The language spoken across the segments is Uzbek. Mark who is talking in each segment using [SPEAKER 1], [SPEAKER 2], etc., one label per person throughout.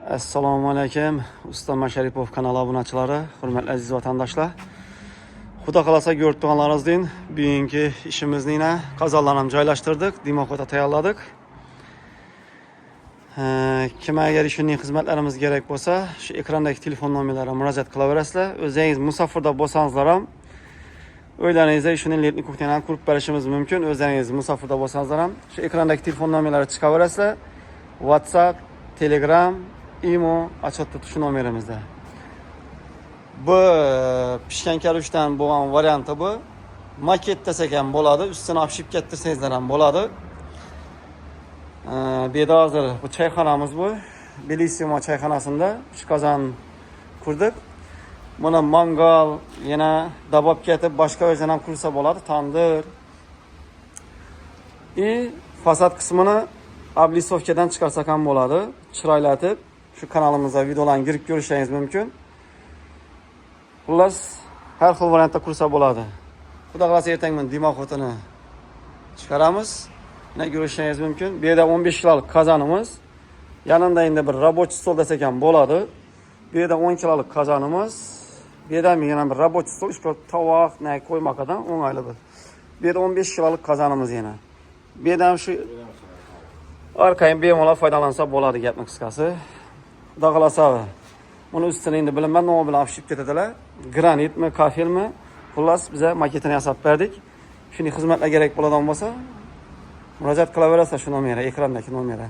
[SPEAKER 1] Assalomu alaykum. Usta Masharipov kanali obunachilari, hurmatli aziz vatandaşlar. Xudo xolasa ko'rib turganlaringizdek, bugungi ishimizni yana qazonlarni ham joylashtirdik, dimoqota tayyorladik. Kim agar shunday xizmatlarimiz kerak bo'lsa, shu ekrandagi telefon nomerlariga murojaat qilaverasizlar. O'zingiz musofirda bo'lsangizlar ham o'ylaringizda shuni letnikuvdan ham qurib berishimiz mumkin. O'zingiz musofirda bo'lsangizlar ham shu ekrandagi telefon nomerlariga chiqaverasizlar. WhatsApp, Telegram, Imo açıkta tuşu numaramızda. Bu pişken karuştan bo'lgan variantı bu. Maket desek ham bo'ladi, üstüne apşip kettirsangizlar ham bo'ladi. Bu yerda hozir bu çayxonamiz bu. Bellissimo çayxonasida shu qozon qurdik. Buni mangal, yana dabab ketib boshqa o'zdan ham qursa bo'ladi, tandir. Fasad qismini ablisovkadan chiqarsak ham bo'ladi, chiroylatib. Şu kanalımıza videolarni girib ko'rishingiz mumkin. Xullas, har xil variantda qursa bo'ladi. Xudo xolasa ertaga men dimoqotini chiqaramiz. Ne ko'rishingiz mumkin. Bu yerda 15 kilolik qozonimiz, yanında endi bir рабочий stol desak ham bo'ladi. Bu yerda 10 kilolik qozonimiz, bu yerda yana bir рабочий stol, ishqa tovoq, ne qo'ymaqadan o'ng'ayli bir. Bu yerda 15 kilolik qozonimiz yana. Bu yerda ham shu orqadan bemalol foydalansa bo'ladi gapning qisqasi. Xudo xolasa buni ustini endi bilaman nima bilan afshib ketadilar. Granitmi, kafelmi? Xullas biza maketini yasab berdik. Shuni xizmatlar kerak bo'ladigan bo'lsa, murojaat qilaverasizlar shu nomerga, ekrandagi nomerga.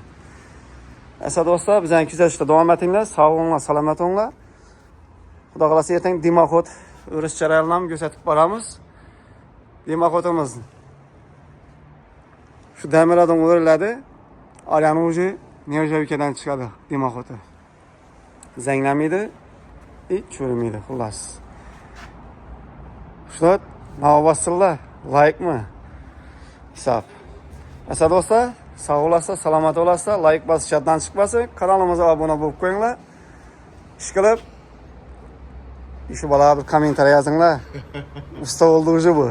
[SPEAKER 1] Asa do'stlar, bizani kuzatishda davom etinglar. Sog' bo'linglar, salomat bo'linglar. Xudo xolasa ertaga dimoqot o'rish jarayonini ham ko'rsatib boramiz. Dimoqotimiz shu damirlardan o'riladi. Alyani uji Nevjavikadan chiqadi dimoqoti. Zanglamaydi, churimaydi, xullas. Shunot, navbasizlar, like-mi? Hisob. Asa do'stlar, sog' bo'lasizlar, salomat bo'lasizlar, like bosish yoddan chiqmasin, kanalimizga obuna bo'lib qo'yinglar. Ishqilib, shu bolaga bir kommentariy yozinglar. Usta bo'ldi uji bu.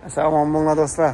[SPEAKER 1] Assalomu alaykum do'stlar.